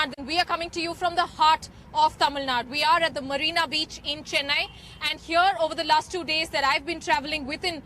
Nadu. We are coming to you from the heart of Tamil Nadu. We are at the Marina Beach in Chennai, and here over the last 2 days that I've been traveling within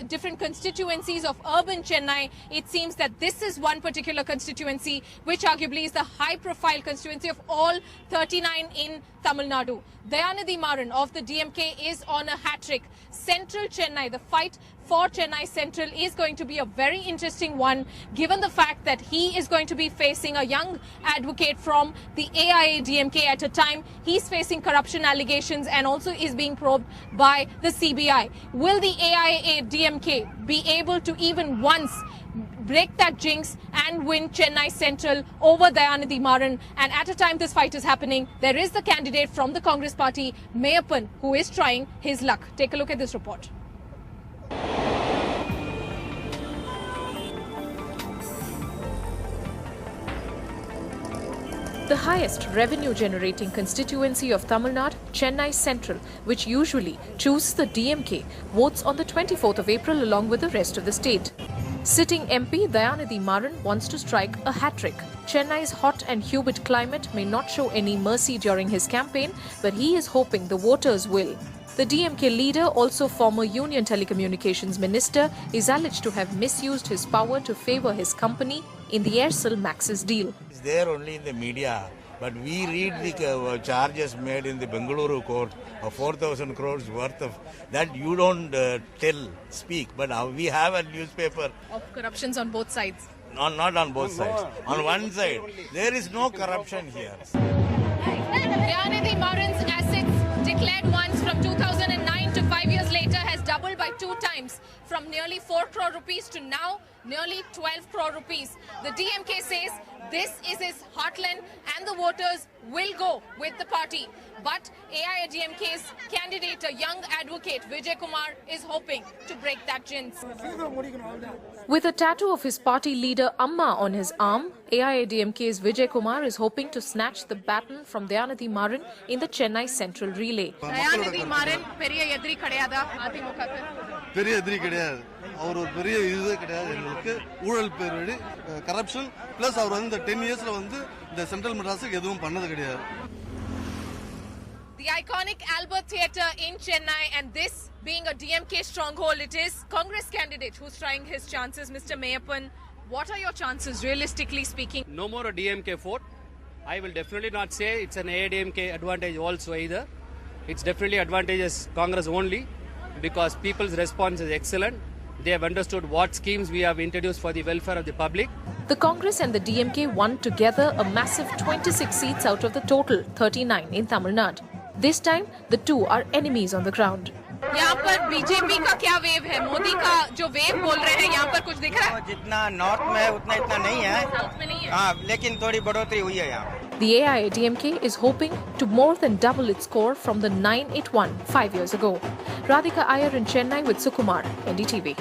different constituencies of urban Chennai, it seems that this is one particular constituency which arguably is the high-profile constituency of all 39 in Tamil Nadu. Dayanidhi Maran of the DMK is on a hat-trick. Central Chennai, the fight for Chennai Central is going to be a very interesting one, given the fact that he is going to be facing a young advocate from the AIADMK at a time he's facing corruption allegations and also is being probed by the CBI. Will the AIADMK be able to even once break that jinx and win Chennai Central over Dayanidhi Maran? And at a time this fight is happening, there is the candidate from the Congress party, Meyyappan, who is trying his luck. Take a look at this report. The highest revenue-generating constituency of Tamil Nadu, Chennai Central, which usually chooses the DMK, votes on the 24th of April along with the rest of the state. Sitting MP Dayanidhi Maran wants to strike a hat-trick. Chennai's hot and humid climate may not show any mercy during his campaign, but he is hoping the voters will. The DMK leader, also former Union Telecommunications Minister, is alleged to have misused his power to favour his company in the Aircel Maxis deal. It's there only in the media, but we read the charges made in the Bengaluru court of 4,000 crores worth of that you don't speak, but we have a newspaper. Of corruptions on both sides. Not on both sides. On one side, there is no corruption here. Dayanidhi Maran's assets declared once from 2009 to 5 years later has doubled by 2 times, from nearly 4 crore rupees to now nearly 12 crore rupees. The DMK says this is his heartland and the voters will go with the party. But AIADMK's candidate, a young advocate, Vijay Kumar, is hoping to break that jinx. With a tattoo of his party leader Amma on his arm, AIADMK's Vijay Kumar is hoping to snatch the baton from Dayanidhi Maran in the Chennai Central relay. Dayanidhi Maran, பெரிய எதிரி கிடையாதா அதிமுகக்கு? பெரிய எதிரி கிடையாது. அவர் ஒரு பெரிய இதுவே கிடையாது. எங்களுக்கு ஊழல் பேரோடி கரப்ஷன் பிளஸ் அவர் வந்து 10 இயர்ஸ்ல வந்து இந்த சென்ட்ரல் மெட்ராஸுக்கு எதுவும் பண்ணது கிடையாது. The iconic Albert Theatre in Chennai, and this being a DMK stronghold, it is Congress candidate who's trying his chances, Mr. Meyyappan. What are your chances, realistically speaking? No more a DMK vote. I will definitely not say it's an AIADMK advantage also either. It's definitely advantages Congress only because people's response is excellent. They have understood what schemes we have introduced for the welfare of the public. The Congress and the DMK won together a massive 26 seats out of the total 39 in Tamil Nadu. This time, the two are enemies on the ground. यहाँ पर BJP का क्या wave है? मोदी का जो wave बोल रहे हैं, यहाँ पर कुछ दिख रहा है? जितना नॉर्थ में है उतना इतना नहीं है। साउथ में नहीं है। हाँ, लेकिन थोड़ी बढ़ोतरी हुई है यहाँ। The AIADMK is hoping to more than double its score from the 9 it won 5 years ago. Radhika Iyer in Chennai with Sukumar, NDTV.